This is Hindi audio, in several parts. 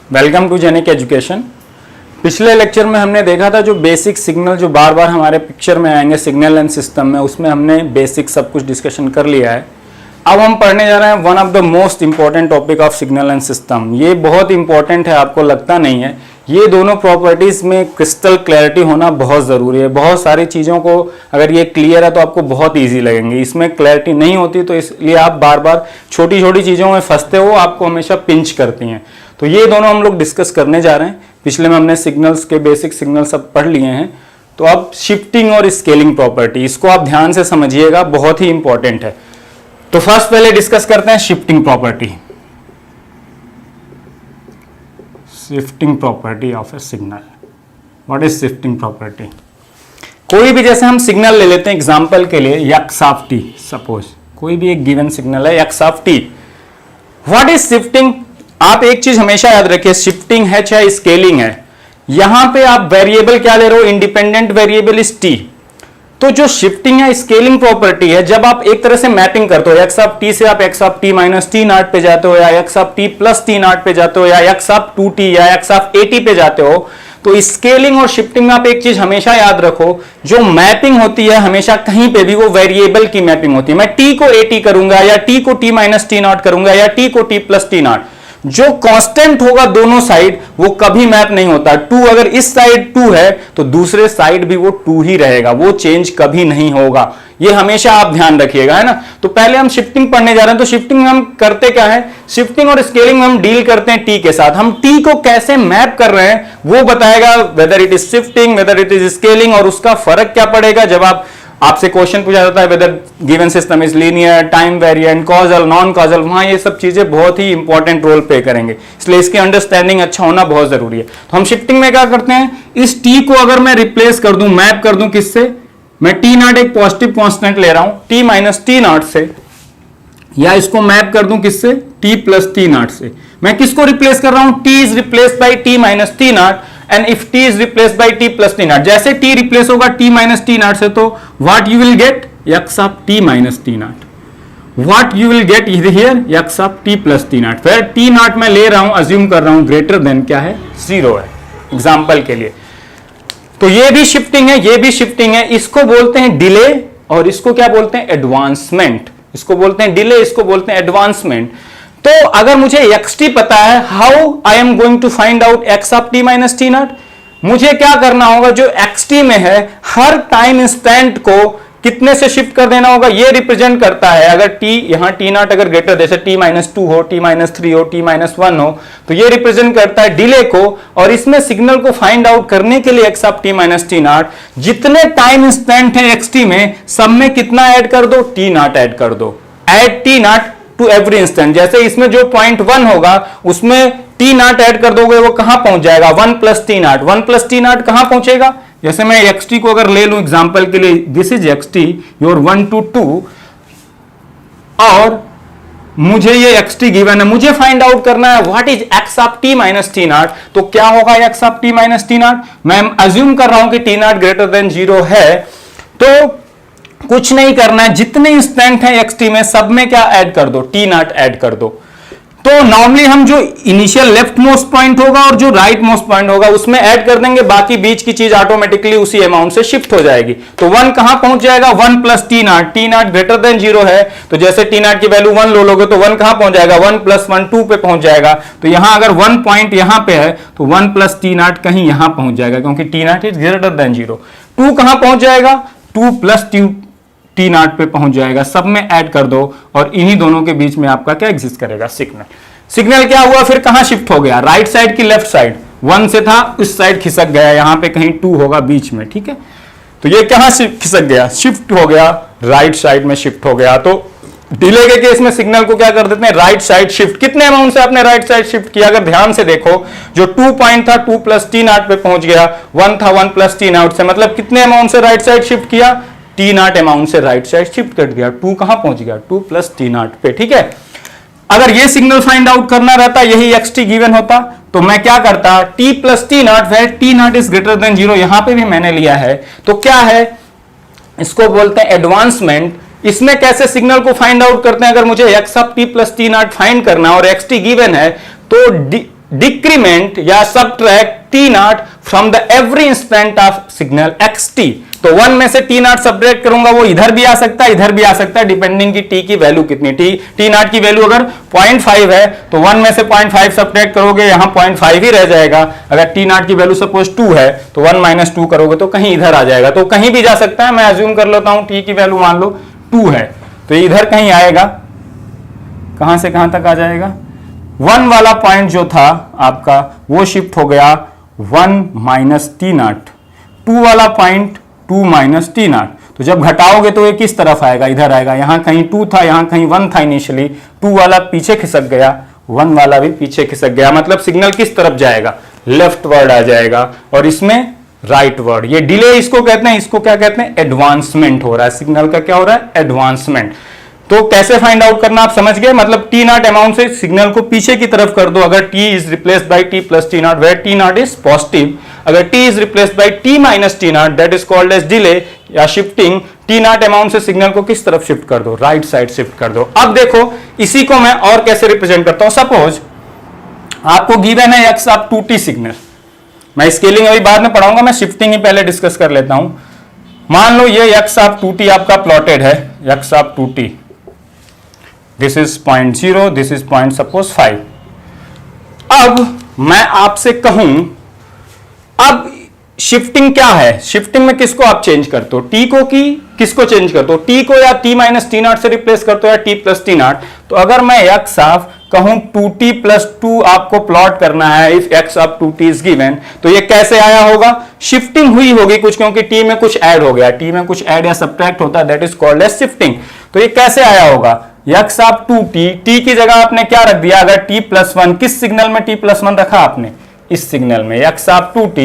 Welcome to Genic education. पिछले लेक्चर में हमने देखा था जो बेसिक सिग्नल जो बार बार हमारे पिक्चर में आएंगे सिग्नल एंड सिस्टम में, उसमें हमने बेसिक सब कुछ डिस्कशन कर लिया है। अब हम पढ़ने जा रहे हैं one of the most important topic of signal and system. ये बहुत इंपॉर्टेंट है, आपको लगता नहीं है। ये दोनों प्रॉपर्टीज में क्रिस्टल क्लैरिटी होना बहुत ज़रूरी है। बहुत सारी चीज़ों को अगर ये क्लियर है तो आपको बहुत ईजी लगेंगे। इसमें क्लैरिटी नहीं होती तो इसलिए आप बार बार छोटी छोटी चीज़ों में फंसते हो, आपको हमेशा पिंच करती हैं। तो ये दोनों हम लोग डिस्कस करने जा रहे हैं। पिछले में हमने सिग्नल्स के बेसिक सिग्नल सब पढ़ लिए हैं। तो अब शिफ्टिंग और स्केलिंग प्रॉपर्टी, इसको आप ध्यान से समझिएगा, बहुत ही इंपॉर्टेंट है। तो फर्स्ट पहले डिस्कस करते हैं shifting property. Shifting property of A signal. What is shifting property? कोई भी जैसे हम सिग्नल ले लेते हैं एग्जांपल के लिए एक्स ऑफ टी, सपोज कोई भी एक गिवन सिग्नल है x of T. What is shifting? आप एक चीज हमेशा याद रखिए, शिफ्टिंग है चाहे स्केलिंग है, यहां पे आप वेरिएबल क्या ले रहे हो? Independent variable is T. तो जो शिफ्टिंग है स्केलिंग प्रॉपर्टी है, जब आप एक तरह से मैपिंग करते हो, एक्स ऑफ टी से आप x of T minus T not पे जाते हो, या x of T plus T not पे जाते हो, या एक्स ऑफ 2t या एक्स ऑफ 80 पे जाते हो, तो स्केलिंग और शिफ्टिंग में आप एक चीज हमेशा याद रखो, जो मैपिंग होती है हमेशा कहीं पे भी वो वेरिएबल की मैपिंग होती है। मैं t को 80 करूंगा, या t को t माइनस टी नॉट करूंगा, या t को t प्लस टी नॉट, जो कांस्टेंट होगा दोनों साइड वो कभी मैप नहीं होता। 2 अगर इस साइड 2 है तो दूसरे साइड भी वो 2 ही रहेगा, वो चेंज कभी नहीं होगा। ये हमेशा आप ध्यान रखिएगा, है ना। तो पहले हम शिफ्टिंग पढ़ने जा रहे हैं। तो शिफ्टिंग में हम करते क्या है? शिफ्टिंग और स्केलिंग में हम डील करते हैं टी के साथ। हम टी को कैसे मैप कर रहे हैं वो बताएगा, whether it is shifting, whether it is scaling, और उसका फर्क क्या पड़ेगा जब आपसे क्वेश्चन पूछा जाता है weather given system is linear, time variant, causal, non causal. वहां ये सब चीजें बहुत ही इंपॉर्टेंट रोल प्ले करेंगे, इसलिए इसकी अंडरस्टैंडिंग अच्छा होना बहुत जरूरी है। तो हम शिफ्टिंग में क्या करते हैं? इस टी को अगर मैं रिप्लेस कर दूं, मैप कर दूं किससे? मैं टी नॉट एक पॉजिटिव कांस्टेंट ले रहा हूं टी माइनस टी नॉट से, या इसको मैप कर दूं किससे? टी प्लस टी नॉट से। मैं किसको रिप्लेस कर रहा हूं? T is replaced by T minus T not and if t is replaced by t plus t naught। जैसे t रिप्लेस होगा t minus t naught से, तो what you will get? x of t minus t naught। what you will get here? x of t plus t naught। फिर t naught मैं ले रहा हूं, अज्यूम कर रहा हूं ग्रेटर देन क्या है? 0 है एग्जाम्पल के लिए। तो ये भी शिफ्टिंग है, ये भी शिफ्टिंग है। इसको बोलते हैं डिले और इसको क्या बोलते हैं? एडवांसमेंट। इसको बोलते हैं डिले, इसको बोलते हैं एडवांसमेंट। तो अगर मुझे xt पता है, how I am going to find out x of t minus T not? मुझे क्या करना होगा? जो xt में है हर टाइम इंस्टेंट को कितने से शिफ्ट कर देना होगा? ये रिप्रेजेंट करता है, अगर t यहां t नॉट अगर ग्रेटर, जैसे t माइनस 2 हो, t माइनस 3 हो, t माइनस 1 हो, तो ये रिप्रेजेंट करता है डिले को। और इसमें सिग्नल को फाइंड आउट करने के लिए x of t minus T not, जितने टाइम इंस्टेंट है xt में, सब में कितना ऐड कर दो? t नॉट ऐड कर दो। Add t not to every instant. जैसे इसमें जो 0.1 होगा उसमें टी नॉट ऐड कर दोगे, वो कहां पहुंच जाएगा? 1 plus T not. 1 plus T not कहां पहुंचेगा? जैसे मैं xt को अगर ले लूं एग्जांपल के लिए, this is xt your 1 to 2, और मुझे ये xt गिवन है, मुझे फाइंड आउट करना है what is x of t minus T naught. तो क्या होगा x of t minus T not? मैं अज्यूम कर रहा हूं कि टी नॉट ग्रेटर देन 0 है, तो कुछ नहीं करना है, जितने इंस्टेंट है xt में सब में क्या ऐड कर दो? टी नॉट ऐड कर दो। तो नॉर्मली हम जो इनिशियल लेफ्ट मोस्ट पॉइंट होगा और जो राइट मोस्ट पॉइंट होगा उसमें ऐड कर देंगे, बाकी बीच की चीज ऑटोमेटिकली उसी अमाउंट से शिफ्ट हो जाएगी। तो 1 कहां पहुंच जाएगा? 1 plus T not. T not greater than 0 है, तो जैसे टी नॉट की वैल्यू 1 लो लोगे तो 1 कहां पहुंच जाएगा? 1 प्लस 1 2 पे पहुंच जाएगा। तो यहां अगर 1 पॉइंट यहां पे है तो 1 प्लस टी नॉट कहीं यहां पहुंच जाएगा, क्योंकि T not is greater than 0। 2 कहां पहुंच जाएगा? 2 प्लस टी नॉट पे पहुंच जाएगा। सब में ऐड कर दो और इन्हीं दोनों के बीच में आपका क्या एग्जिस्ट करेगा? सिग्नल। सिग्नल क्या हुआ? फिर कहां शिफ्ट हो गया? राइट साइड की लेफ्ट साइड। 1 से था उस साइड खिसक गया, यहां पे कहीं 2 होगा बीच में, ठीक है। तो ये कहां खिसक गया? शिफ्ट हो गया, राइट साइड में शिफ्ट हो गया। तो डिले के केस में सिग्नल को क्या कर देते हैं? Right side shift. कितने अमाउंट से आपने राइट साइड शिफ्ट किया? अगर ध्यान से देखो, जो 2 पॉइंट था 2 प्लस टी नॉट पे पहुंच गया, 1 था 1 प्लस टी नॉट से, मतलब कितने अमाउंट से राइट साइड शिफ्ट किया? टी नॉट अमाउंट से राइट साइड शिफ्ट कर दिया। 2 कहां पहुंच गया? 2 प्लस टी नॉट पे, ठीक है। अगर ये सिग्नल फाइंड आउट करना रहता, यही xt गिवन होता, तो मैं क्या करता? t plus T not, where T not is greater than 0, यहां पे भी मैंने लिया है। तो क्या है? इसको बोलते हैं एडवांसमेंट। इसमें कैसे सिग्नल को फाइंड आउट करते हैं? अगर मुझे x of t plus T not find करना और xt गिवन है, तो डिक्रीमेंट या subtract T not from the every instant of signal x T. तो 1 में से टी नॉट सबट्रैक्ट करूंगा, वो इधर भी आ सकता है इधर भी आ सकता है, डिपेंडिंग की टी की वैल्यू कितनी। टी नॉट की वैल्यू अगर 0.5 है तो 1 में से 0.5 सबट्रैक्ट करोगे, यहां 0.5 ही रह जाएगा। अगर टी नॉट की वैल्यू सपोज 2 है तो 1 - 2 करोगे तो कहीं इधर आ जाएगा। तो कहीं भी जा सकता है, मैं अज्यूम कर लेता हूं टी की वैल्यू मान लो 2 है तो इधर कहीं आएगा। कहां से कहां तक आ जाएगा? 1 वाला पॉइंट जो था आपका वो शिफ्ट हो गया 1 - टी नॉट, 2 वाला पॉइंट 2 - टी नॉट। तो जब घटाओगे तो ये किस तरफ आएगा? इधर आएगा। यहां कहीं 2 था, यहां कहीं 1 था इनिशियली, 2 वाला पीछे खिसक गया, 1 वाला भी पीछे खिसक गया। मतलब सिग्नल किस तरफ जाएगा? लेफ्ट वर्ड आ जाएगा और इसमें राइट वर्ड। ये डिले इसको कहते हैं, इसको क्या कहते हैं? एडवांसमेंट हो रहा है। सिग्नल का क्या हो रहा है? एडवांसमेंट। तो कैसे फाइंड आउट करना आप समझ गए। मतलब टी नॉट अमाउंट से सिग्नल को पीछे की तरफ कर दो। अगर T is replaced by T plus T not, where T not is positive. अगर T is replaced by T minus T naught, that is called as delay या शिफ्टिंग। टी नॉट अमाउंट से सिग्नल को किस तरफ शिफ्ट कर दो? राइट साइड शिफ्ट कर दो। अब देखो इसी को मैं और कैसे रिप्रेजेंट करता हूं। सपोज आपको गिवन है एक्स ऑफ 2t सिग्नल। मैं स्केलिंग अभी बाद में पढ़ाऊंगा, मैं शिफ्टिंग ही पहले डिस्कस कर लेता हूं। मान लो ये एक्स ऑफ 2t आपका प्लॉटेड है, x of 2t, this is 0.0, this is point suppose 5। अब मैं आपसे कहूं अब शिफ्टिंग क्या है? शिफ्टिंग में किसको आप चेंज करते हो? टी को कि किसको चेंज करते हो? टी को या टी माइनस टी नॉट से रिप्लेस करते हो या टी प्लस टी नॉट? तो अगर मैं एक्स ऑफ कहूं 2t + 2 आपको प्लॉट करना है, if x of 2t is given, तो ये कैसे आया होगा? शिफ्टिंग हुई होगी कुछ, क्योंकि टी में कुछ ऐड हो गया। टी में कुछ ऐड या सब्ट्रैक्ट होता है, that is called as shifting. तो ये कैसे आया होगा? एक्स ऑफ 2t, टी की जगह आपने क्या रख दिया? अगर t + 1, किस सिग्नल में t + 1 रखा आपने? इस सिग्नल में x of 2t,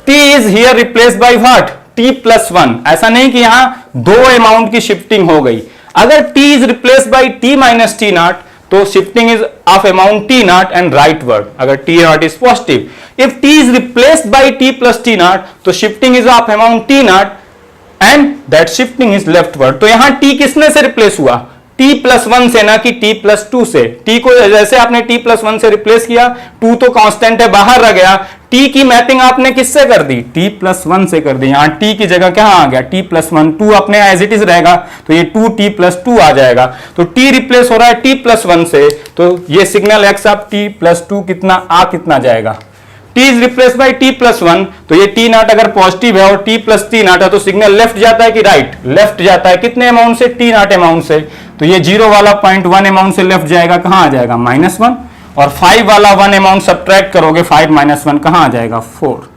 t is here replaced by what? t + 1। ऐसा नहीं कि यहां दो अमाउंट की शिफ्टिंग हो गई। अगर t is replaced by t minus T naught तो shifting is of amount t naught and rightward, अगर t naught is positive. If t is replaced by t + t naught तो shifting is of amount t naught and that shifting is leftward. तो यहां t किसने से रिप्लेस हुआ? t + 1 से, ना कि t + 2 से। t को जैसे आपने t + 1 से रिप्लेस किया, 2 तो कांस्टेंट है बाहर रह गया, t की मैपिंग आपने किससे कर दी? t + 1 से कर दी। यहां t की जगह क्या आ गया? t + 1, 2 अपने एज इट इज रहेगा तो ये 2t + 2 आ जाएगा। तो t रिप्लेस हो रहा है t + 1 से, तो ये सिग्नल x ऑफ t + 2 कितना जाएगा? t is replace by t + 1, तो ये t नॉट अगर पॉजिटिव है और t + t नॉट है तो सिग्नल लेफ्ट जाता है कि राइट? लेफ्ट जाता है। कितने अमाउंट से? t नॉट अमाउंट से। तो ये 0 वाला पॉइंट 1 अमाउंट से लेफ्ट जाएगा, कहां आ जाएगा? -1। और 5 वाला 1 अमाउंट सब्ट्रैक्ट करोगे, 5 - 1 कहां आ जाएगा? 4।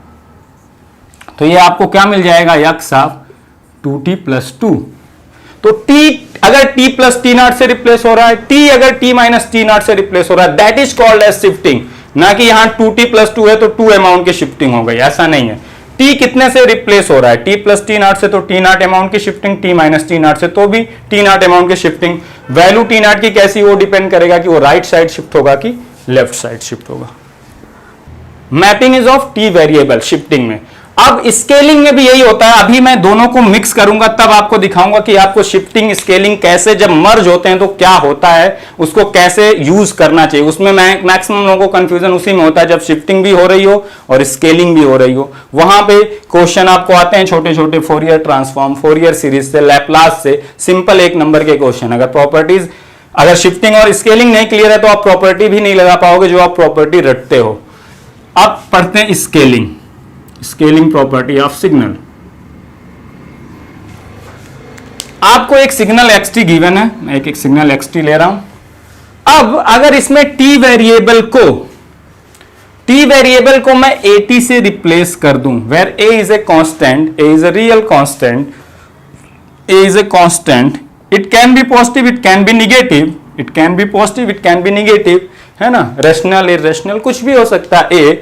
तो ये आपको क्या मिल जाएगा? x of 2t + 2। तो t अगर t + t नॉट से रिप्लेस हो रहा है, t अगर t - t नॉट से रिप्लेस हो रहा है, that is called as shifting. ना कि यहां 2t + 2 है तो 2 अमाउंट की शिफ्टिंग हो गई, ऐसा नहीं है। t कितने से रिप्लेस हो रहा है? t + t नॉट से, तो t नॉट अमाउंट की शिफ्टिंग, t - t नॉट से तो भी t नॉट अमाउंट की शिफ्टिंग। वैल्यू t नॉट की कैसी, वो डिपेंड करेगा कि वो राइट साइड शिफ्ट होगा कि लेफ्ट साइड शिफ्ट होगा। Mapping is of t variable shifting में। अब स्केलिंग में भी यही होता है। अभी मैं दोनों को मिक्स करूंगा, तब आपको दिखाऊंगा कि आपको शिफ्टिंग स्केलिंग कैसे जब मर्ज होते हैं तो क्या होता है, उसको कैसे यूज करना चाहिए। उसमें मैक्सिमम लोगों को कंफ्यूजन उसी में होता है जब शिफ्टिंग भी हो रही हो और स्केलिंग भी हो रही हो। वहां पे क्वेश्चन आपको आते हैं छोटे छोटे, फोरियर ट्रांसफॉर्म, फोरियर सीरीज से, लैपलास से, सिंपल 1 नंबर के क्वेश्चन। अगर प्रॉपर्टीज, अगर शिफ्टिंग और स्केलिंग नहीं क्लियर है तो आप प्रॉपर्टी भी नहीं लगा पाओगे जो आप प्रॉपर्टी रटते हो। अब पढ़ते हैं scaling, scaling property of signal. आपको एक सिग्नल xt गिवन है, मैं एक सिग्नल xt ले रहा हूं। अब अगर इसमें t वेरिएबल को मैं at से रिप्लेस कर दूं, where a is a constant, a is a real constant, a is a constant, it can be positive, it can be negative, it can be positive, it can be negative, है ना, रेशनल इरेशनल कुछ भी हो सकता है a।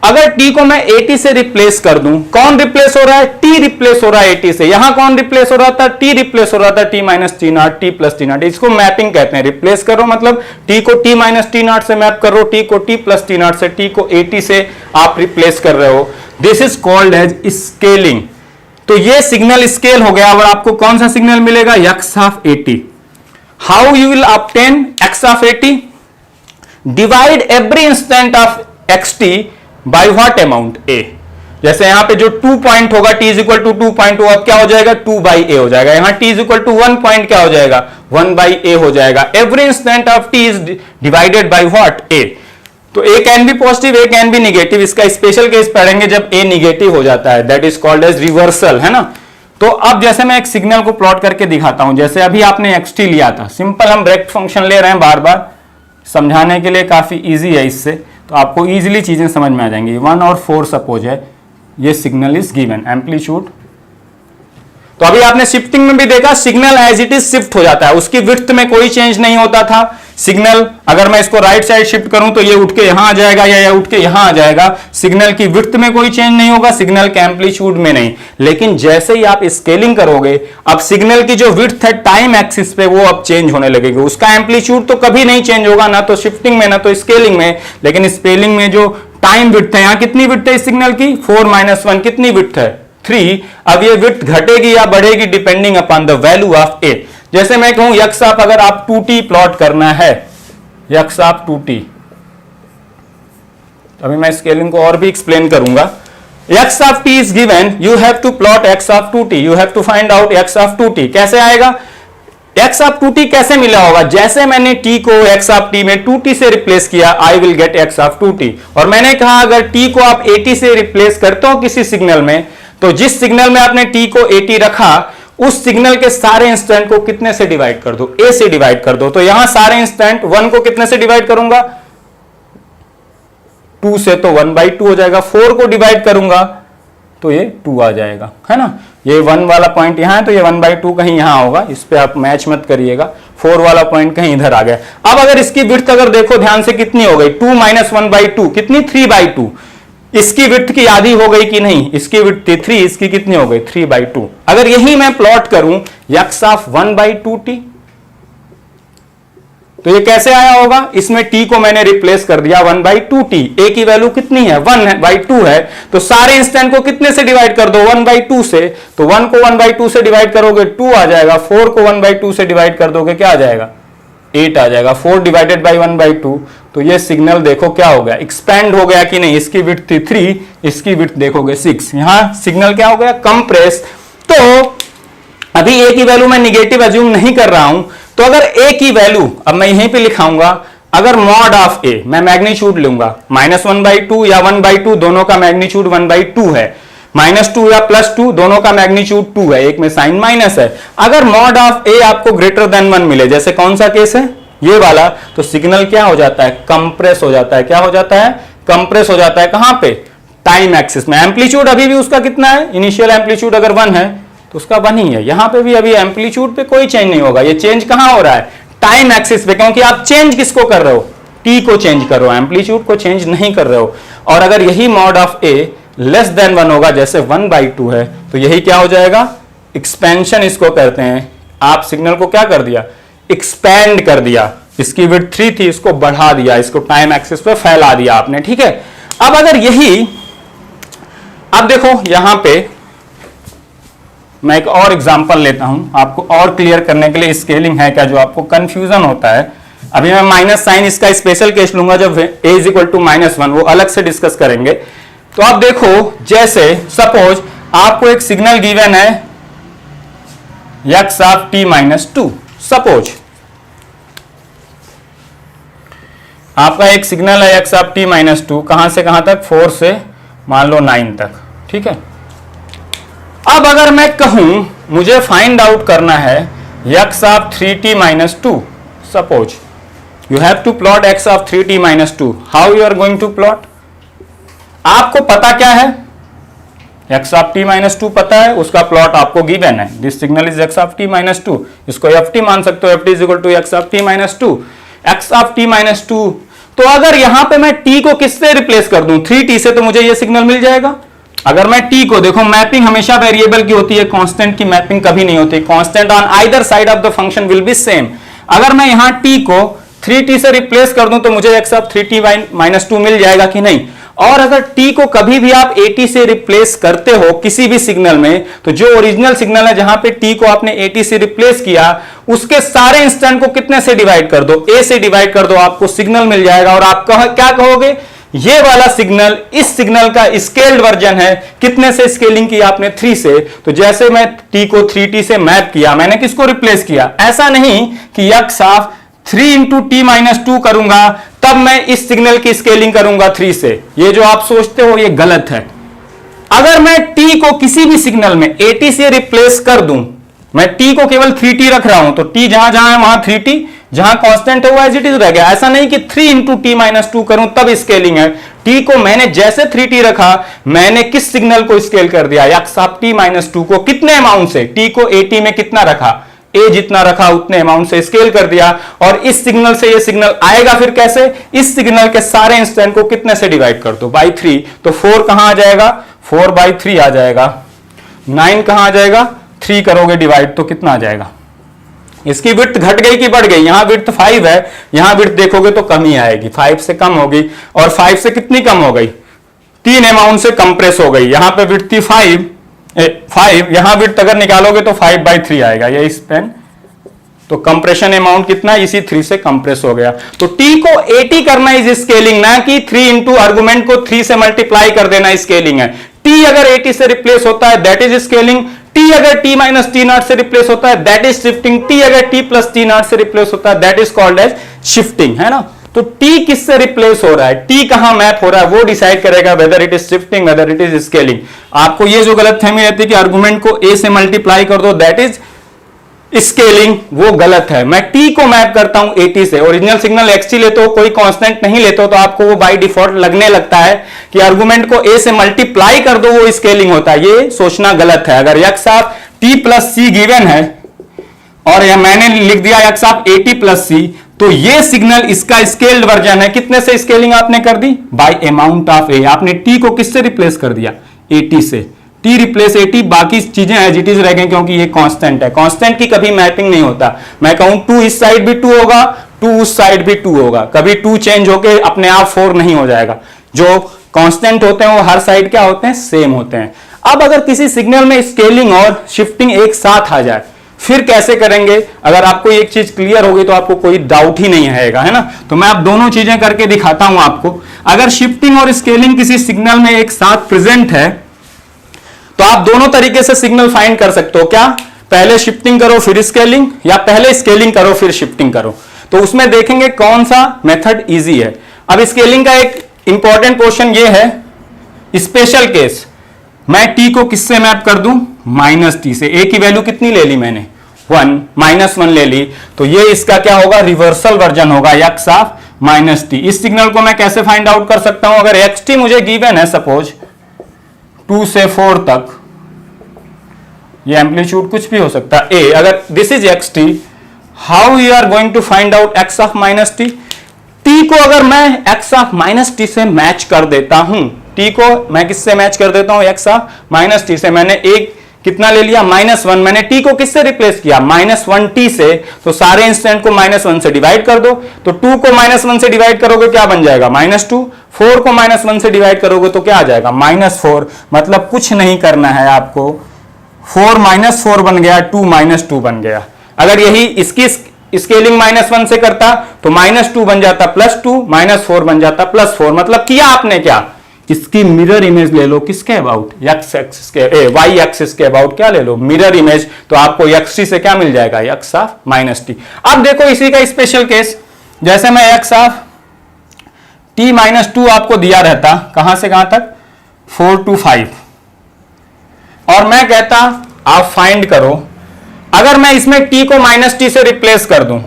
अगर t को मैं at से रिप्लेस कर दूं, कौन रिप्लेस हो रहा है? t रिप्लेस हो रहा है at से। यहां कौन रिप्लेस हो रहा था? t रिप्लेस हो रहा था t - t not, t + t not. इसको मैपिंग कहते हैं। रिप्लेस करो मतलब t को t - t नॉट से मैप करो, t को t + t नॉट से, t को at से आप रिप्लेस कर रहे हो। This is called as scaling. तो ये सिग्नल स्केल हो गया। और आपको कौन सा सिग्नल मिलेगा? x of 80। How you will obtain x of 80? Divide every instant of x t by what amount a. जैसे यहां पे जो 2 पॉइंट होगा t is equal to 2 point होगा, क्या हो जाएगा 2 बाई ए हो जाएगा। यहां t is equal to 1 point क्या हो जाएगा 1 बाई ए हो जाएगा। Every instant of t is divided by what a. तो a can be positive, a can be negative. इसका स्पेशल केस पढ़ेंगे जब ए निगेटिव हो जाता है, that is called as reversal, है ना। तो अब जैसे मैं एक सिग्नल को प्लॉट करके दिखाता हूं, जैसे अभी आपने एक्स टी लिया था, सिंपल हम रेक्ट फंक्शन ले रहे हैं, बार बार समझाने के लिए काफी इजी है इससे, तो आपको इजीली चीजें समझ में आ जाएंगी। 1 और 4 सपोज है, ये सिग्नल इज गिवन एम्पलीट्यूड। तो अभी आपने शिफ्टिंग में भी देखा, signal as it is shift हो जाता है, उसकी विड्थ में कोई चेंज नहीं होता था। सिग्नल अगर मैं इसको राइट साइड शिफ्ट करूं तो ये उठ के यहां आ जाएगा या ये उठ के यहां आ जाएगा। सिग्नल की विड्थ में कोई चेंज नहीं होगा, सिग्नल के एम्पलीट्यूड में नहीं। लेकिन जैसे ही आप स्केलिंग करोगे, अब सिग्नल की जो विड्थ है टाइम एक्सिस पे वो अब चेंज होने लगेगी। उसका एम्पलीट्यूड तो कभी नहीं चेंज होगा, ना तो शिफ्टिंग में ना तो स्केलिंग में। लेकिन स्केलिंग में जो टाइम विड्थ है, यहां कितनी विड्थ है इस सिग्नल की 4 - 1, कितनी विड्थ है 3। अब ये विड्थ घटेगी या बढ़ेगी depending upon the value of a. जैसे मैं कहूं यक्स ऑफ अगर आप 2t प्लॉट करना है, यक्स ऑफ 2t, अभी मैं स्केलिंग को और भी एक्सप्लेन करूंगा। x of t is given, you have to plot x of 2t, you have to find out x of 2t। कैसे आएगा x ऑफ 2t, कैसे मिला होगा, जैसे मैंने t को x ऑफ t में 2t से रिप्लेस किया, I will get x of 2t। और मैंने कहा अगर t को आप 80 से रिप्लेस करते हो किसी सिग्नल में, तो जिस सिग्नल में आपने t को 80 रखा, उस सिग्नल के सारे इंस्टेंट को कितने से डिवाइड कर दो, a से डिवाइड कर दो। तो यहां सारे इंस्टेंट 1 को कितने से डिवाइड करूंगा 2 से, तो 1/2 हो जाएगा। 4 को डिवाइड करूंगा तो ये 2 आ जाएगा, है ना। ये 1 वाला पॉइंट यहां है तो ये 1/2 कहीं यहां होगा, इस पे आप मैच मत करिएगा। 4 वाला पॉइंट कहीं इधर आ गया। अब अगर इसकी विड्थ अगर देखो ध्यान से कितनी हो गई 2 - 1/2, कितनी 3/2। इसकी विड्थ की आधी हो गई कि नहीं, इसकी विड्थ थी 3, इसकी कितनी हो गई 3/2। अगर यही मैं प्लॉट करूं x ऑफ 1/2t, तो ये कैसे आया होगा, इसमें t को मैंने रिप्लेस कर दिया 1/2t। a की वैल्यू कितनी है 1/2 है, तो सारे इंस्टेंट को कितने से डिवाइड कर दो 1/2 से। तो 1 को 1/2 से डिवाइड करोगे 2 आ जाएगा, 4 को 1/2 से डिवाइड कर दोगे क्या आ जाएगा 8 आ जाएगा। 4 डिवाइडेड बाई 1/2, तो ये सिग्नल देखो क्या हो गया, एक्सपेंड हो गया कि नहीं। इसकी विड्थ थी 3, इसकी विड्थ देखोगे 6। यहां सिग्नल क्या हो गया कंप्रेस। तो अभी a की वैल्यू मैं निगेटिव अज्यूम नहीं कर रहा हूं, तो अगर a की वैल्यू अब मैं यहीं पे लिखाऊंगा, अगर मॉड ऑफ a मैं मैग्नीट्यूड लूंगा -1/2 या 1/2, दोनों का मैग्नीट्यूड 1/2 है। -2 या +2 दोनों का मैग्नीट्यूड 2 है, एक में साइन माइनस है। अगर मॉड ऑफ a आपको ग्रेटर देन 1 मिले, जैसे कौन सा केस है ये वाला, तो सिग्नल क्या हो जाता है कंप्रेस हो जाता है। क्या हो जाता है कंप्रेस हो जाता है, कहां पे टाइम एक्सिस में। एम्पलीट्यूड अभी भी उसका कितना है, इनिशियल एम्पलीट्यूड अगर 1 है तो उसका 1 ही है। यहां पे भी अभी एम्पलीट्यूड पे कोई चेंज नहीं होगा, ये चेंज कहां हो रहा है टाइम एक्सिस पे, क्योंकि आप चेंज किसको कर रहे हो t को चेंज कर रहे हो, एम्पलीट्यूड को चेंज नहीं कर रहे हो। और अगर यही mod of a less than 1 होगा, जैसे 1/2 है, तो यही क्या हो जाएगा एक्सपेंशन इसको कहते हैं। आप सिग्नल को क्या कर दिया एक्सपैंड कर दिया, इसकी विड्थ 3 थी इसको बढ़ा दिया, इसको टाइम एक्सिस पे फैला दिया आपने, ठीक है। अब अगर यही, अब देखो यहां पे मैं एक और एग्जांपल लेता हूं आपको और क्लियर करने के लिए, स्केलिंग है क्या जो आपको कंफ्यूजन होता है। अभी मैं माइनस साइन इसका स्पेशल केस लूंगा जब a इज इक्वल टू -1, वो अलग से डिस्कस करेंगे। तो आप देखो, जैसे सपोज आपको एक सिग्नल गिवन है x ऑफ t -2, सपोज आपका एक सिग्नल है x ऑफ t -2, कहां से कहां तक 4 से मान लो 9 तक, ठीक है। अब अगर मैं कहूं मुझे फाइंड आउट करना है x of 3t -2, suppose you have to plot x of 3t -2, how you are going to plot. आपको पता क्या है x ऑफ t -2 पता है, उसका प्लॉट आपको गिवन है, this signal is x of t -2, इसको ft मान सकते हो, ft is equal to x of t -2, x of t -2। तो अगर यहां पे मैं t को किससे रिप्लेस कर दूं 3t से, तो मुझे ये सिग्नल मिल जाएगा। अगर मैं t को देखो, मैपिंग हमेशा वेरिएबल की होती है, कांस्टेंट की मैपिंग कभी नहीं होती, constant on either side of the function will be same. अगर मैं यहां t को 3t से रिप्लेस कर दूं तो मुझे x ऑफ 3t -2 मिल जाएगा कि नहीं। और अगर t को कभी भी आप 80 से रिप्लेस करते हो किसी भी सिग्नल में, तो जो ओरिजिनल सिग्नल है जहां पे t को आपने 80 से रिप्लेस किया, उसके सारे इंस्टेंट को कितने से डिवाइड कर दो, a से डिवाइड कर दो, आपको सिग्नल मिल जाएगा। और आप क्या कहोगे, ये वाला सिग्नल इस सिग्नल का स्केल्ड वर्जन है। कितने से स्केलिंग की आपने, 3 से। तो जैसे मैं t को 3t से मैप किया, मैंने किसको रिप्लेस किया, ऐसा नहीं कि x of 3 into T minus 2 करूंगा तब मैं इस सिग्नल की स्केलिंग करूंगा 3 से। ये जो आप सोचते हो ये गलत है। अगर मैं t को किसी भी सिग्नल में 80 से रिप्लेस कर दूं, मैं t को केवल 3t रख रहा हूं, तो t जहां जहां है वहां 3t, जहां कांस्टेंट है वो एज इट इज रह गया। ऐसा नहीं कि 3 इंटू टी माइनस 2 करूं तब स्केलिंग है। t को मैंने जैसे 3t रखा, मैंने किस सिग्नल को स्केल कर दिया, x ऑफ t माइनस 2 को कितने अमाउंट से, t को 80 में कितना रखा, a जितना रखा उतने अमाउंट से स्केल कर दिया। और इस सिग्नल से ये सिग्नल आएगा फिर कैसे, इस सिग्नल के सारे इंस्टेंट को कितने से डिवाइड कर दो, बाई 3। तो 4 कहां आ जाएगा, 4/3 आ जाएगा। 9 कहां आ जाएगा, 3 करोगे डिवाइड तो कितना आ जाएगा। इसकी विड्थ घट गई कि बढ़ गई, यहां विड्थ 5 है, यहां विड्थ देखोगे तो कम ही आएगी, 5 से कम होगी। और 5 से कितनी कम हो गई, 3 अमाउंट से कंप्रेस हो गई। यहां पे विड्थ थी 5, यहां विड्थ अगर निकालोगे तो 5/3 आएगा ये इस पेन। तो कंप्रेशन अमाउंट कितना, इसी 3 से कंप्रेस हो गया। तो t को 80 करना इज स्केलिंग, ना कि 3 इंटू आर्गुमेंट को 3 से मल्टीप्लाई कर देना स्केलिंग है। t अगर 80 से रिप्लेस होता है दैट इज स्केलिंग, t अगर t माइनस t नॉट से रिप्लेस होता है दैट इज शिफ्टिंग, t अगर t प्लस t नॉट से रिप्लेस होता है that is called as shifting, है ना। तो t किससे रिप्लेस हो रहा है, t कहां मैप हो रहा है, वो डिसाइड करेगा whether it is shifting, whether it is scaling. आपको ये जो गलतफहमी रहती है कि आर्गुमेंट को a से मल्टीप्लाई कर दो दैट इज स्केलिंग, वो गलत है। मैं t को मैप करता हूं 80 से, ओरिजिनल सिग्नल xt लेते हो, कोई कांस्टेंट नहीं लेते हो, तो आपको वो बाय डिफॉल्ट लगने लगता है कि आर्गुमेंट को a से मल्टीप्लाई कर दो वो स्केलिंग होता है। ये सोचना गलत है। अगर x of t plus c given है और यह मैंने लिख दिया x ऑफ 80 प्लस c, तो ये सिग्नल इसका स्केल्ड वर्जन है। कितने से स्केलिंग आपने कर दी, बाय अमाउंट ऑफ a। आपने t को किससे रिप्लेस कर दिया, 80 से। t रिप्लेस 80, बाकी चीजें एज इट इज रह गई क्योंकि ये कांस्टेंट है। कांस्टेंट की कभी मैपिंग नहीं होता। मैं कहूं 2 इस साइड भी 2 होगा, 2 उस साइड भी 2 होगा, कभी 2 चेंज होके अपने आप 4 नहीं हो जाएगा। जो कांस्टेंट होते हैं वो हर साइड क्या होते हैं, सेम होते हैं। अब अगर किसी सिग्नल में स्केलिंग और शिफ्टिंग एक साथ आ जाए फिर कैसे करेंगे, अगर आपको एक चीज क्लियर होगी तो आपको कोई डाउट ही नहीं आएगा, है ना। तो मैं अब दोनों चीजें करके दिखाता हूं आपको। अगर शिफ्टिंग और स्केलिंग किसी सिग्नल में एक साथ प्रेजेंट है तो आप दोनों तरीके से सिग्नल फाइंड कर सकते हो। क्या, पहले शिफ्टिंग करो फिर स्केलिंग, या पहले स्केलिंग करो फिर शिफ्टिंग करो। तो उसमें देखेंगे कौन सा मेथड इजी है। अब स्केलिंग का एक इंपॉर्टेंट पोर्शन ये है, स्पेशल केस। मैं t को किससे मैप कर दूं, माइनस t से। a की वैल्यू कितनी ले ली मैंने, 1, -1 ले ली, तो ये इसका क्या होगा, रिवर्सल वर्जन होगा x ऑफ माइनस t। इस सिग्नल को मैं कैसे फाइंड आउट कर सकता हूं, अगर xt मुझे गिवन है सपोज 2 से 4 तक, ये एम्पलीट्यूड कुछ भी हो सकता है a, अगर this is xt, how you are going to find out x of minus t। t को अगर मैं x ऑफ माइनस t से मैच कर देता हूं, t को मैं किससे मैच कर देता हूं, x ऑफ माइनस t से। मैंने एक कितना ले लिया, -1, मैंने t को किससे रिप्लेस किया, -1t से। तो सारे इंस्टेंट को -1 से डिवाइड कर दो, तो 2 को -1 से डिवाइड करोगे क्या बन जाएगा, -2। 4 को -1 से डिवाइड करोगे तो क्या आ जाएगा, -4। मतलब कुछ नहीं करना है आपको, 4 -4 बन गया, 2 -2 बन गया। अगर यही इसकी स्केलिंग -1 से करता तो -2 बन जाता +2, -4 बन जाता +4। मतलब किया आपने क्या, इसकी मिरर इमेज ले लो, किसके अबाउट, x एक्सिस के, y एक्सिस के अबाउट क्या ले लो, मिरर इमेज। तो आपको xt से क्या मिल जाएगा, x ऑफ माइनस t। अब देखो इसी का स्पेशल केस, जैसे मैं x ऑफ t माइनस 2 आपको दिया रहता, कहां से कहां तक, 4 to 5, और मैं कहता आप फाइंड करो, अगर मैं इसमें t को -t से रिप्लेस कर दूं,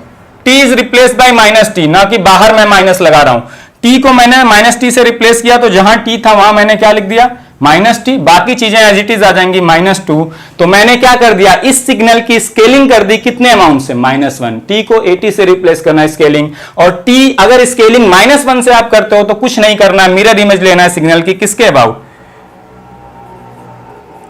t is replace by -t, ना कि बाहर मैं माइनस लगा रहा हूं। t को मैंने -t से रिप्लेस किया तो जहां t था वहां मैंने क्या लिख दिया, -t, बाकी चीजें एज इट इज आ जाएंगी -2। तो मैंने क्या कर दिया, इस सिग्नल की स्केलिंग कर दी, कितने अमाउंट से, -1। t को 80 से रिप्लेस करना है स्केलिंग, और t अगर स्केलिंग -1 से आप करते हो तो कुछ नहीं करना है, मिरर इमेज लेना है सिग्नल की, किसके अबाउट,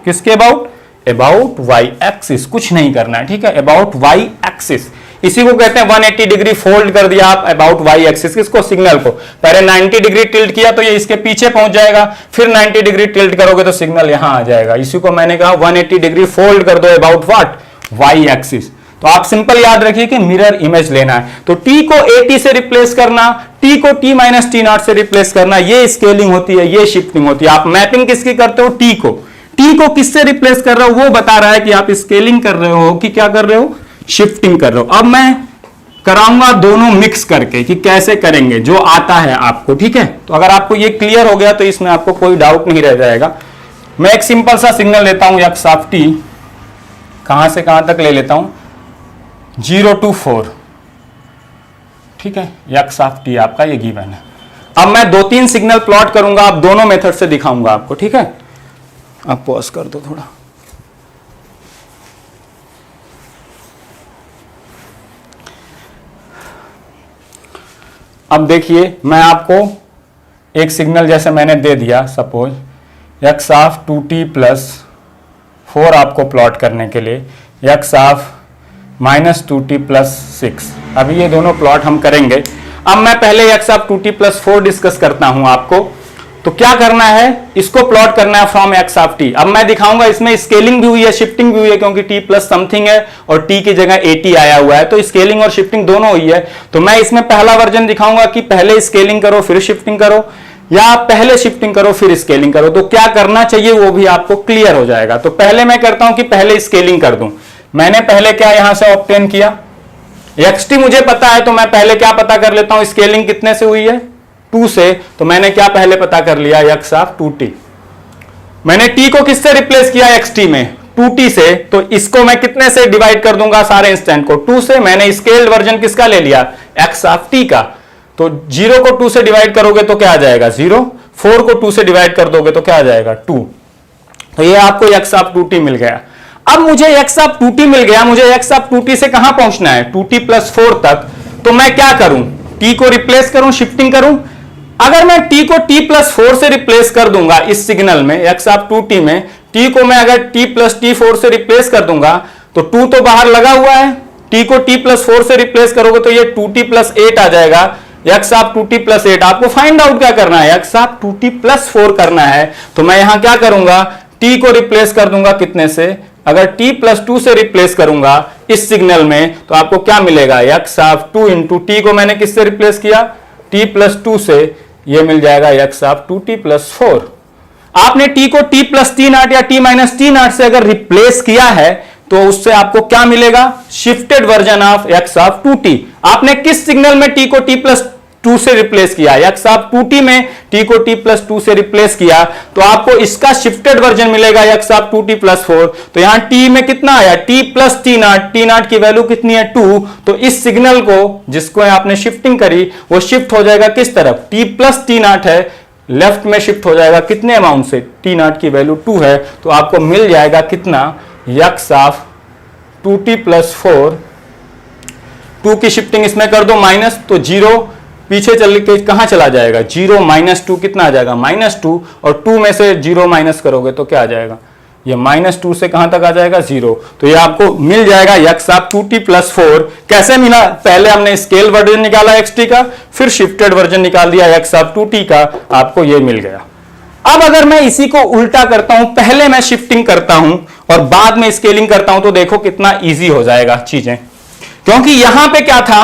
किसके अबाउट, अबाउट y एक्सिस, कुछ नहीं करना है, ठीक है, अबाउट y एक्सिस। इसी को कहते हैं 180 डिग्री फोल्ड कर दिया आप अबाउट वाई एक्सिस, किसको, सिग्नल को। पहले 90 डिग्री टिल्ट किया तो ये इसके पीछे पहुंच जाएगा, फिर 90 डिग्री टिल्ट करोगे तो सिग्नल यहां आ जाएगा। इसी को मैंने कहा 180 डिग्री फोल्ड कर दो अबाउट व्हाट, वाई एक्सिस। तो आप सिंपल याद रखिए कि मिरर इमेज लेना है, तो t को at से रिप्लेस करना, t को t माइनस t नॉट से रिप्लेस करना, ये स्केलिंग होती है, ये शिफ्टिंग होती है। आप मैपिंग किसकी करते हो, t को किससे रिप्लेस कर रहे हो वो बता रहा है कि आप स्केलिंग कर रहे हो कि क्या कर रहे हो, शिफ्टिंग कर रहे हो। अब मैं कराऊंगा दोनों मिक्स करके कि कैसे करेंगे, जो आता है आपको, ठीक है। तो अगर आपको ये क्लियर हो गया तो इसमें आपको कोई डाउट नहीं रह जाएगा। मैं एक सिंपल सा सिग्नल लेता हूं x ऑफ t, कहां से कहां तक ले लेता हूं, 0 to 4, ठीक है। x ऑफ t आपका ये गिवन है। अब मैं 2-3 सिग्नल प्लॉट करूंगा, आप दोनों मेथड से दिखाऊंगा आपको, ठीक है। आप पॉज कर दो थोड़ा। अब देखिए मैं आपको एक सिग्नल जैसे मैंने दे दिया, suppose x of 2t plus 4 आपको प्लॉट करने के लिए, x of minus 2t plus 6। अभी ये दोनों प्लॉट हम करेंगे। अब मैं पहले x of 2t plus 4 discuss करता हूं आपको। तो क्या करना है, इसको प्लॉट करना है फ्रॉम x ऑफ t। अब मैं दिखाऊंगा इसमें स्केलिंग भी हुई है, शिफ्टिंग भी हुई है, क्योंकि t प्लस समथिंग है और t की जगह 80 आया हुआ है, तो स्केलिंग और शिफ्टिंग दोनों हुई है। तो मैं इसमें पहला वर्जन दिखाऊंगा कि पहले स्केलिंग करो फिर शिफ्टिंग करो, या पहले शिफ्टिंग करो फिर स्केलिंग करो। तो क्या करना चाहिए वो भी आपको क्लियर हो जाएगा। तो पहले मैं करता हूं कि पहले स्केलिंग कर दूं। मैंने पहले क्या यहां से ऑब्टेन किया, xt मुझे पता है, तो मैं पहले क्या पता कर लेता हूं, स्केलिंग कितने से हुई है, 2 से। तो मैंने क्या पहले पता कर लिया, x ऑफ 2t। मैंने t को किससे रिप्लेस किया, xt में 2t से, तो इसको मैं कितने से डिवाइड कर दूंगा, सारे इंस्टेंट को 2 से। मैंने स्केल्ड वर्जन किसका ले लिया, x ऑफ t का। तो 0 को 2 से डिवाइड करोगे तो क्या आ जाएगा, 0। 4 को 2 से डिवाइड कर दोगे तो क्या आ जाएगा, 2। तो ये आपको x ऑफ 2t मिल गया। अब मुझे x ऑफ 2t मिल गया, मुझे x ऑफ 2t से कहां पहुंचना है, 2t प्लस 4 तक। तो मैं क्या करूं, t को रिप्लेस करूं, शिफ्टिंग करूं। अगर मैं t को t प्लस 4 से रिप्लेस कर दूंगा इस सिग्नल में, x ऑफ 2t में t को मैं अगर t प्लस t4 से रिप्लेस कर दूंगा, तो 2 तो बाहर लगा हुआ है, t को t प्लस 4 से रिप्लेस करोगे तो ये 2t प्लस 8 आ जाएगा, x ऑफ 2t प्लस 8। आपको फाइंड आउट क्या करना है, x ऑफ 2t प्लस 4 करना है। तो मैं यहां क्या करूंगा, t को रिप्लेस कर दूंगा कितने से, अगर t प्लस 2 से रिप्लेस करूंगा इस सिग्नल में, तो आपको क्या मिलेगा, x ऑफ 2 इंटू t को मैंने किससे रिप्लेस किया, t प्लस 2 से, ये मिल जाएगा x ऑफ 2t प्लस 4। आपने t को t प्लस t नॉट या t माइनस t नॉट से अगर रिप्लेस किया है तो उससे आपको क्या मिलेगा, shifted version of x of 2t। आपने किस सिग्नल में t को t प्लस 2 से रिप्लेस किया, x ऑफ 2t में t को t प्लस 2 से रिप्लेस किया, तो आपको इसका शिफ्टेड वर्जन मिलेगा x ऑफ 2t प्लस 4। तो यहां t में कितना आया, t प्लस t नॉट की वैल्यू कितनी है, 2। तो इस सिग्नल को जिसको आपने शिफ्टिंग करी वो शिफ्ट हो जाएगा किस तरफ, t प्लस t नॉट है, लेफ्ट में शिफ्ट हो जाएगा कितने अमाउंट से, t नॉट की वैल्यू 2 है। तो आपको मिल जाएगा कितना, x ऑफ 2t प्लस 4। 2 की शिफ्टिंग इसमें कर दो माइनस, तो 0 पीछे चल के कहां चला जाएगा, 0 माइनस 2 कितना आ जाएगा, -2। और 2 में से 0 माइनस करोगे तो क्या आ जाएगा, ये -2 से कहां तक आ जाएगा, 0। तो ये आपको मिल जाएगा x ऑफ 2t प्लस 4। कैसे मिला, पहले हमने स्केल वर्जन निकाला xt का, फिर शिफ्टेड वर्जन निकाल दिया x ऑफ 2t का, आपको ये मिल गया। अब अगर मैं इसी को उल्टा करता हूं, पहले मैं शिफ्टिंग करता हूं और बाद में स्केलिंग करता हूं, तो देखो कितना ईजी हो जाएगा चीजें। क्योंकि यहां पे क्या था,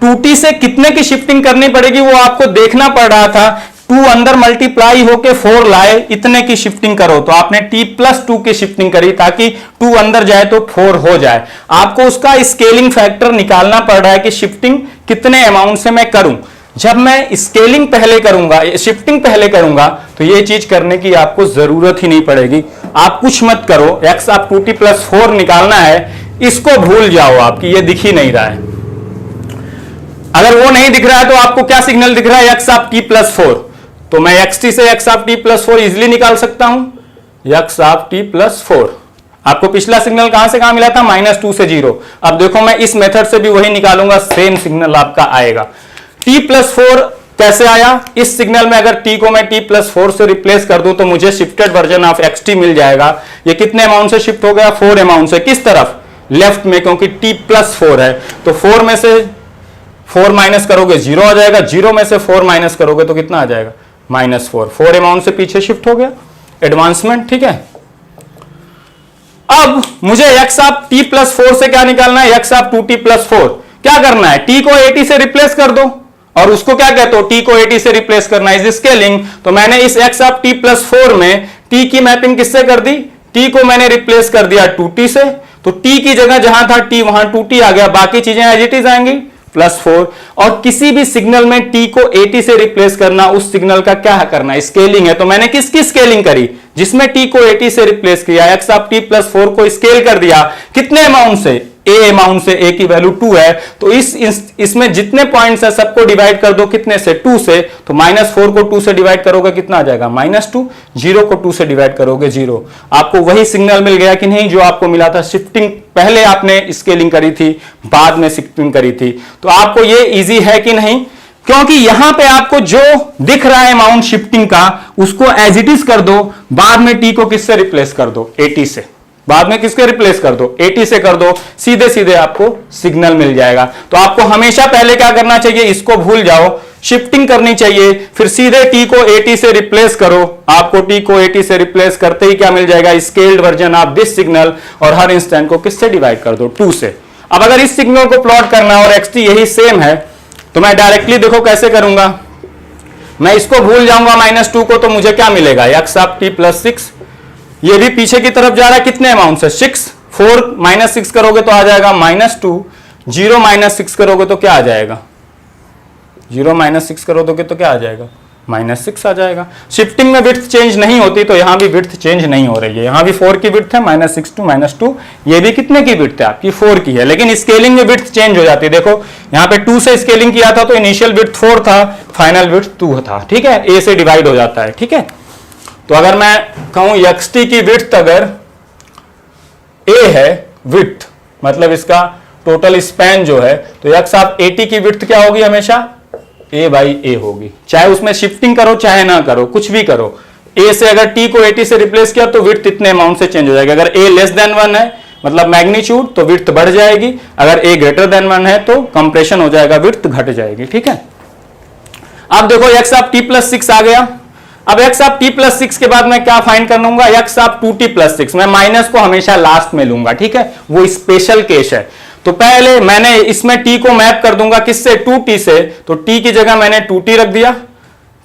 2t से कितने की शिफ्टिंग करनी पड़ेगी वो आपको देखना पड़ रहा था। 2 अंदर मल्टीप्लाई होके 4 लाए, इतने की शिफ्टिंग करो, तो आपने t प्लस 2 की शिफ्टिंग करी ताकि 2 अंदर जाए तो 4 हो जाए। आपको उसका स्केलिंग फैक्टर निकालना पड़ रहा है कि शिफ्टिंग कितने अमाउंट से मैं करूं। जब मैं स्केलिंग पहले करूंगा, शिफ्टिंग पहले करूंगा, तो ये चीज करने की आपको जरूरत ही नहीं पड़ेगी। आप कुछ मत करो, x ऑफ 2t प्लस 4 निकालना है, इसको भूल जाओ, आपकी ये दिख ही नहीं रहा है। अगर वो नहीं दिख रहा है तो आपको क्या सिग्नल दिख रहा है, x ऑफ t प्लस 4। तो मैं xt से x of t plus 4 easily निकाल सकता हूं, x ऑफ t प्लस 4। आपको पिछला सिग्नल कहां से कहां मिला था, -2 से 0। अब देखो मैं इस मेथड से भी वही निकालूंगा, सेम सिग्नल आपका आएगा। t प्लस 4 कैसे आया, इस सिग्नल में अगर t को मैं t प्लस 4 से रिप्लेस कर दूं तो मुझे शिफ्टेड वर्जन ऑफ xt मिल जाएगा। ये कितने अमाउंट से शिफ्ट हो गया, 4 अमाउंट से। किस तरफ, लेफ्ट में, क्योंकि t प्लस 4 है तो 4 में से 4 माइनस करोगे 0 आ जाएगा, 0 में से 4 माइनस करोगे तो कितना आ जाएगा -4। 4 अमाउंट से पीछे शिफ्ट हो गया, एडवांसमेंट। ठीक है, अब मुझे x ऑफ t प्लस 4 से क्या निकालना है, x ऑफ 2t प्लस 4। क्या करना है, t को 80 से रिप्लेस कर दो, और उसको क्या कहते हो, t को 80 से रिप्लेस करना है, इज स्केलिंग। तो मैंने इस x ऑफ t प्लस 4 में t की मैपिंग किससे कर दी, t को मैंने रिप्लेस कर दिया 2t से, तो t की जगह जहां था t वहां 2t आ गया, बाकी चीजें एज इट इज आएंगी +4। और किसी भी सिग्नल में t को 80 से रिप्लेस करना, उस सिग्नल का क्या करना है, स्केलिंग है। तो मैंने किसकी स्केलिंग करी, जिसमें t को 80 से रिप्लेस किया, x ऑफ t प्लस 4 को स्केल कर दिया, कितने अमाउंट से, a अमाउंट से, a की वैल्यू 2 है, तो इसमें जितने पॉइंट्स है सबको डिवाइड कर दो, कितने से, 2 से। तो -4 को 2 से डिवाइड करोगे कितना आ जाएगा -2, 0 को 2 से डिवाइड करोगे 0। आपको वही सिग्नल मिल गया कि नहीं जो आपको मिला था, शिफ्टिंग पहले आपने स्केलिंग करी थी, बाद में शिफ्टिंग करी थी। तो आपको ये इजी है कि नहीं, क्योंकि यहां पे आपको जो दिख रहा है अमाउंट शिफ्टिंग का, उसको एज इट इज कर दो, बाद में t को किससे रिप्लेस कर दो, 80 से, बाद में किसके रिप्लेस कर दो, 80 से कर दो, सीधे सीधे आपको सिग्नल मिल जाएगा। तो आपको हमेशा पहले क्या करना चाहिए, इसको भूल जाओ, शिफ्टिंग करनी चाहिए, फिर सीधे t को 80 से रिप्लेस करो, आपको t को 80 से रिप्लेस करते ही क्या मिल जाएगा, scaled version of this signal, और हर इंस्टेंट को किससे डिवाइड कर दो, 2 से। अब अगर इस सिग्नल को प्लॉट करना है और xt यही सेम है, तो मैं डायरेक्टली देखो कैसे करूंगा, मैं इसको भूल जाऊंगा -2 को, तो मुझे क्या मिलेगा, x ऑफ t प्लस 6, ये भी पीछे की तरफ जा रहा है, कितने अमाउंट से, 6, 4 -6 करोगे तो आ जाएगा -2, 0 -6 करोगे तो क्या आ जाएगा, 0 -6 करोगे तो क्या आ जाएगा, -6 आ जाएगा। शिफ्टिंग में विड्थ चेंज नहीं होती, तो यहां भी विड्थ चेंज नहीं हो रही है, यहां भी 4 की विड्थ है, -6 to -2, ये भी कितने की विड्थ है आपकी, 4 की है, लेकिन स्केलिंग में विड्थ चेंज हो जाती है। देखो यहां पे 2 से स्केलिंग किया था तो इनिशियल विड्थ 4 था, फाइनल विड्थ 2 था। ठीक है, a से डिवाइड हो जाता है। ठीक है, तो अगर मैं कहूं xt की विड्थ अगर a है, विड्थ मतलब इसका टोटल स्पैन जो है, तो x ऑफ 80 की विड्थ क्या होगी, हमेशा a/a होगी, चाहे उसमें शिफ्टिंग करो चाहे ना करो, कुछ भी करो। a से अगर t को 80 से रिप्लेस किया तो विड्थ इतने अमाउंट से चेंज हो जाएगी। अगर a लेस देन 1 है, मतलब मैग्नीट्यूड, तो विड्थ बढ़ जाएगी, अगर a ग्रेटर देन 1 है तो कंप्रेशन हो जाएगा, विड्थ घट जाएगी। ठीक है, अब देखो x ऑफ t प्लस 6 आ गया। अब x ऑफ t प्लस 6 के बाद मैं क्या फाइंड कर लूंगा, x ऑफ 2t प्लस 6, मैं माइनस को हमेशा लास्ट में लूंगा। ठीक है, वो स्पेशल केस है। तो पहले मैंने इसमें t को मैप कर दूंगा किससे, 2t से, तो t की जगह मैंने 2t रख दिया,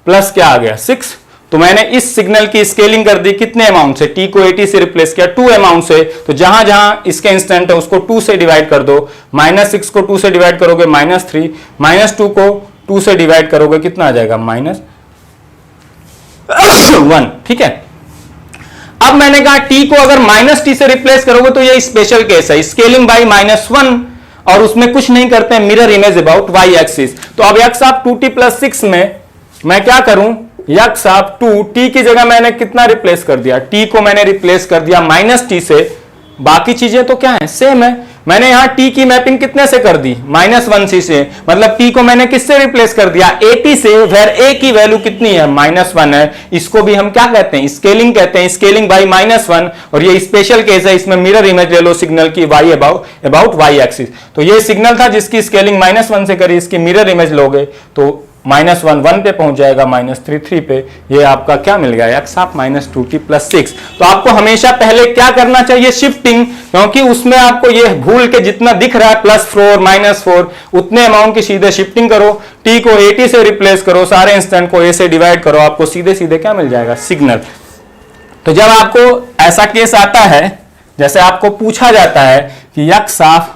प्लस क्या आ गया 6। तो मैंने इस सिग्नल की स्केलिंग कर दी, कितने अमाउंट से, t को 80 से रिप्लेस किया 2 अमाउंट से, तो जहां जहां इसके इंस्टेंट है उसको 2 से डिवाइड कर दो, -6 को 2 से डिवाइड करोगे -3, -2 को 2 से डिवाइड करोगे कितना आ जाएगा, -1। ठीक है, अब मैंने कहा t को अगर -t से रिप्लेस करोगे तो ये स्पेशल केस है, स्केलिंग बाय -1, और उसमें कुछ नहीं करते, mirror image about y axis. तो अब x ऑफ 2t प्लस 6 में मैं क्या करूं, x ऑफ 2t की जगह मैंने कितना रिप्लेस कर दिया, t को मैंने रिप्लेस कर दिया -t से, बाकी चीजें तो क्या है, सेम है। मैंने यहां t की मैपिंग कितने से कर दी, -1c से, मतलब t को मैंने किससे रिप्लेस कर दिया, 80 से, वेर a की वैल्यू कितनी है, -1 है। इसको भी हम क्या कहते हैं, स्केलिंग कहते हैं, स्केलिंग बाय -1, और ये स्पेशल केस है, इसमें मिरर इमेज ले लो सिग्नल की y अबाउट y एक्सिस। तो ये सिग्नल था जिसकी स्केलिंग -1 से करी, इसकी मिरर इमेज लोगे तो -1 1 पे पहुंच जाएगा, -3 3 पे, ये आपका क्या मिल गया, x ऑफ -2t प्लस 6। तो आपको हमेशा पहले क्या करना चाहिए, शिफ्टिंग, क्योंकि उसमें आपको ये भूल के जितना दिख रहा है +4 -4, उतने अमाउंट की सीधे शिफ्टिंग करो, t को 80 से रिप्लेस करो, सारे इंस्टेंट को a से डिवाइड करो, आपको सीधे सीधे क्या मिल जाएगा, सिग्नल। तो जब आपको ऐसा केस आता है, जैसे आपको पूछा जाता है कि x ऑफ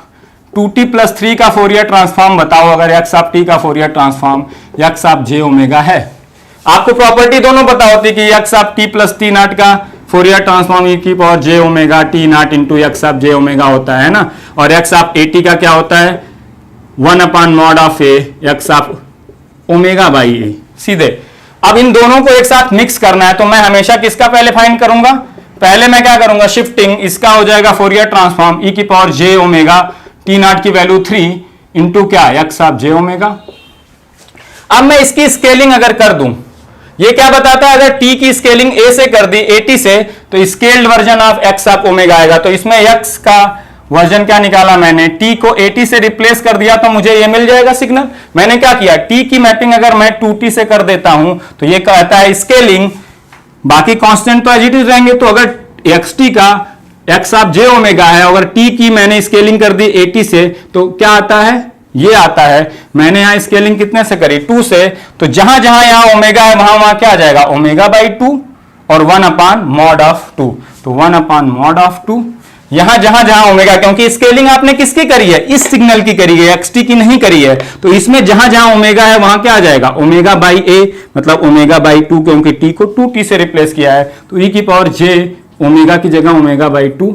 2t प्लस 3 का फोरियर ट्रांसफॉर्म बताओ, अगर x ऑफ t का Fourier transform x of j omega है, आपको प्रॉपर्टी दोनों पता होती कि x of t plus t not का फोरियर ट्रांसफॉर्म e की power j omega t not into x of j omega होता है ना, और x ऑफ at का क्या होता है, 1/mod of a x of omega by a, सीधे। अब इन दोनों को एक साथ मिक्स करना है, तो मैं हमेशा किसका पहले फाइंड करूंगा, पहले मैं क्या करूंगा, शिफ्टिंग, इसका हो जाएगा फोरियर ट्रांसफॉर्म e की power j omega t not की वैल्यू 3 इंटू क्या, x ऑफ j ओमेगा। अब मैं इसकी स्केलिंग अगर कर दूं, ये क्या बताता है, अगर t की स्केलिंग a से कर दी 80 से, तो scaled version of x of omega आएगा। तो इसमें x का वर्जन क्या निकाला मैंने, t को 80 से रिप्लेस कर दिया तो मुझे ये मिल जाएगा सिग्नल। मैंने क्या किया, t की मैपिंग अगर मैं 2t से कर देता हूं तो ये कहता है स्केलिंग, बाकी कांस्टेंट तो एज इट इज रहेंगे। तो अगर xt का x ऑफ j ओमेगा है, अगर t की मैंने स्केलिंग कर दी 80 से तो क्या आता है, ये आता है। मैंने यहां स्केलिंग कितने से करी, 2 से, तो जहां जहां यहां ओमेगा है वहां वहां क्या आ जाएगा, ओमेगा बाई 2 और 1 अपान मॉड ऑफ 2, तो 1 अपान मॉड ऑफ 2। यहां जहां जहां ओमेगा, क्योंकि स्केलिंग आपने किसकी करी है, इस सिग्नल की करी है, एक्सटी की नहीं करी है, तो इसमें जहां जहां ओमेगा है वहां क्या आ जाएगा, ओमेगा बाई ए, मतलब ओमेगा बाई 2, क्योंकि टी को 2t से रिप्लेस किया है, तो e की पावर j ओमेगा की जगह ओमेगा बाई 2,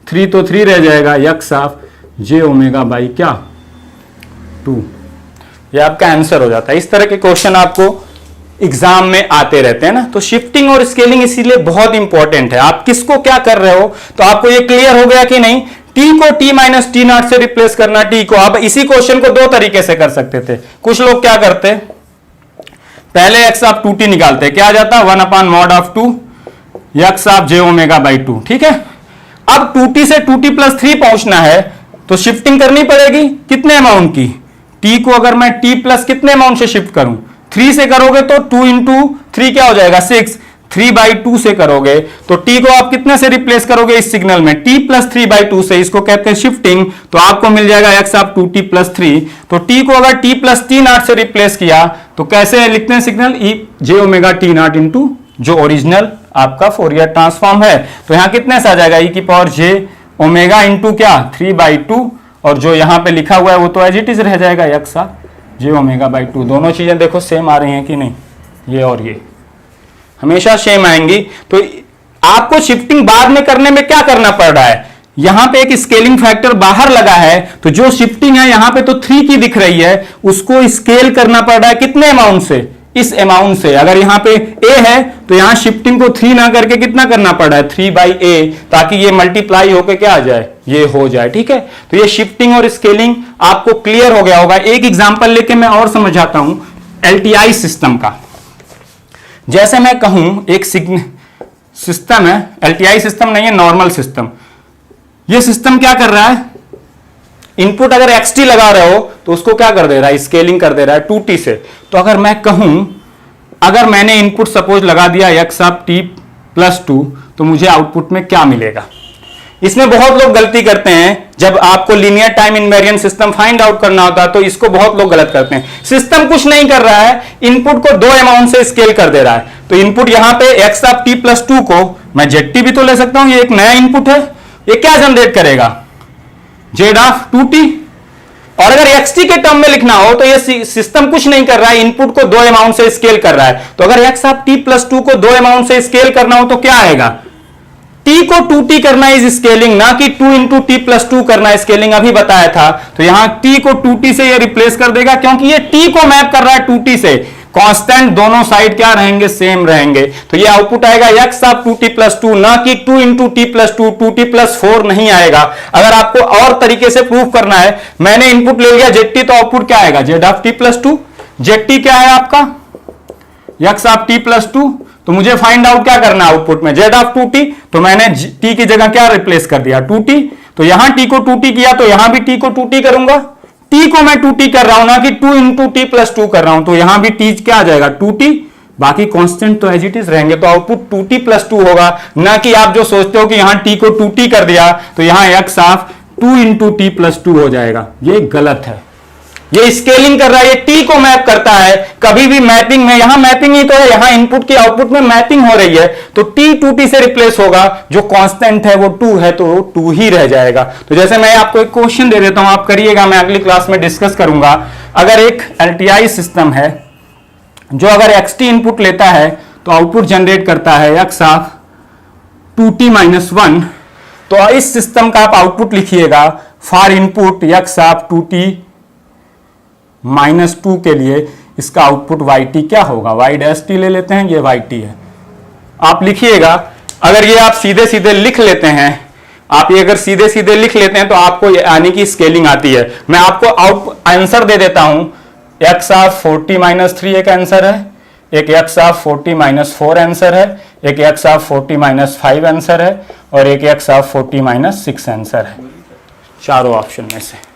3 तो 3 रह जाएगा, x of j omega by क्या 2। ये आपका आंसर हो जाता है। इस तरह के क्वेश्चन आपको एग्जाम में आते रहते हैं ना, तो शिफ्टिंग और स्केलिंग इसीलिए बहुत इंपॉर्टेंट है। आप किसको क्या कर रहे हो, तो आपको ये क्लियर हो गया कि नहीं, t को t माइनस टी नॉट से रिप्लेस करना, t को। आप इसी क्वेश्चन को 2 तरीके से कर सकते थे। कुछ लोग क्या करते, पहले x ऑफ 2t निकालते, क्या आ जाता, 1 अपान mod of 2 x of j omega by 2, ठीक है। अब 2t से 2t प्लस 3 पहुंचना है तो शिफ्टिंग करनी पड़ेगी, कितने अमाउंट की, t को अगर मैं t प्लस कितने अमाउंट से शिफ्ट करूं, 3 से करोगे तो 2 इंटू 3 क्या हो जाएगा, 6, 3 बाई 2 से करोगे तो t को आप कितने से रिप्लेस करोगे इस सिग्नल में, t प्लस 3 बाई 2 से, इसको कहते हैं शिफ्टिंग। तो आपको मिल जाएगा x ऑफ 2t प्लस 3, तो t को अगर t प्लस टी नॉट से रिप्लेस किया तो कैसे लिखते हैं signal, e j omega T not into जो ओरिजिनल आपका फोरियर ट्रांसफॉर्म है। तो यहां कितने से आ जाएगा, e की पावर j ओमेगा इंटू क्या 3 बाई 2, और जो यहां पे लिखा हुआ है वो तो एज इट इज रह जाएगा, x of j omega by 2। दोनों चीजें देखो सेम आ रही हैं कि नहीं, ये और ये हमेशा सेम आएंगी। तो आपको शिफ्टिंग बाद में करने में क्या करना पड़ रहा है, यहां पे एक स्केलिंग फैक्टर बाहर लगा है, तो जो शिफ्टिंग है यहां पे तो 3 की दिख रही है, उसको स्केल करना पड़ रहा है कितने अमाउंट से, इस अमाउंट से। अगर यहां पे a है तो यहां शिफ्टिंग को 3 ना करके कितना करना पड़ रहा है, 3 बाई a, ताकि ये मल्टीप्लाई होकर क्या आ जाए, ये हो जाए, ठीक है। तो ये शिफ्टिंग और स्केलिंग आपको क्लियर हो गया होगा। एक एग्जांपल लेके मैं और समझाता हूं एलटीआई सिस्टम का। जैसे मैं कहूं एक सिस्टम है, एलटीआई सिस्टम नहीं है, नॉर्मल सिस्टम। ये सिस्टम क्या कर रहा है, इनपुट अगर xt लगा रहे हो तो उसको क्या कर दे रहा है, स्केलिंग कर दे रहा है 2t से। तो अगर मैं कहूं, अगर मैंने इनपुट सपोज लगा दिया x ऑफ t प्लस 2, तो मुझे आउटपुट में क्या मिलेगा। इसमें बहुत लोग गलती करते हैं, जब आपको linear time invariant system find out करना होता है तो इसको बहुत लोग गलत करते हैं। सिस्टम कुछ नहीं कर रहा है, इनपुट को 2 अमाउंट से स्केल कर दे रहा है। तो इनपुट यहां पे x ऑफ t प्लस 2 को मैं zt भी तो ले सकता हूं, ये एक नया इनपुट है, ये क्या जनरेट करेगा, z ऑफ 2t। और अगर xt के टर्म में लिखना हो तो ये सिस्टम कुछ नहीं कर रहा है, इनपुट को 2 अमाउंट से स्केल कर रहा है। तो अगर x ऑफ t प्लस 2 को 2 अमाउंट से स्केल करना हो तो क्या आएगा, t को 2t करना इज स्केलिंग, ना कि 2 इंटू टी प्लस 2 करना स्केलिंग, अभी बताया था। तो यहां t को 2t से ये रिप्लेस कर देगा, क्योंकि ये t को मैप कर रहा है 2t से। कांस्टेंट दोनों साइड क्या रहेंगे, सेम रहेंगे। तो ये आउटपुट आएगा x ऑफ 2t प्लस 2, ना कि 2 into T plus 2, 2t plus 4 नहीं आएगा। अगर आपको और तरीके से प्रूफ करना है, मैंने इनपुट ले लिया zt, तो आउटपुट क्या आएगा, z of t plus 2। zt क्या है आपका, x ऑफ t प्लस 2। तो मुझे फाइंड आउट क्या करना है आउटपुट में, z ऑफ 2t। तो मैंने t की जगह क्या रिप्लेस कर दिया, 2t। तो यहां t को 2t किया तो यहां भी t को 2t करूंगा, t को मैं 2t कर रहा हूं, ना कि 2 इंटू टी प्लस 2 कर रहा हूं। तो यहां भी t क्या आ जाएगा, 2t, बाकी कांस्टेंट तो एज इट इज रहेंगे। तो आउटपुट 2t प्लस 2 होगा, ना कि आप जो सोचते हो कि यहां t को 2t कर दिया तो यहां x of 2 into T plus 2 हो जाएगा। ये गलत है, ये स्केलिंग कर रहा है, ये t को मैप करता है। कभी भी मैपिंग में, यहां मैपिंग ही तो है, यहां इनपुट की आउटपुट में मैपिंग हो रही है, तो t 2t से रिप्लेस होगा, जो कांस्टेंट है वो 2 है तो वो 2 ही रह जाएगा। तो जैसे मैं आपको एक क्वेश्चन दे देता हूं, आप करिएगा, मैं अगली क्लास में डिस्कस करूंगा। अगर एक एलटीआई सिस्टम है जो अगर xt इनपुट लेता है तो आउटपुट जनरेट करता है x ऑफ 2t माइनस 1, तो इस सिस्टम का आप आउटपुट लिखिएगा for input x of 2t minus 2 के लिए इसका आउटपुट yt क्या होगा, y डैश t ले लेते हैं, ये yt है, आप लिखिएगा। अगर ये आप सीधे सीधे लिख लेते हैं, आप ये अगर सीधे सीधे लिख लेते हैं तो आपको यानी कि स्केलिंग आती है। मैं आपको आंसर दे देता हूं, x ऑफ 40 माइनस 3 एक आंसर है, एक x ऑफ 40 माइनस 4 आंसर है, एक x ऑफ 40 माइनस 5 आंसर है, और एक x ऑफ 40 माइनस 6 आंसर है। चारों ऑप्शन में से।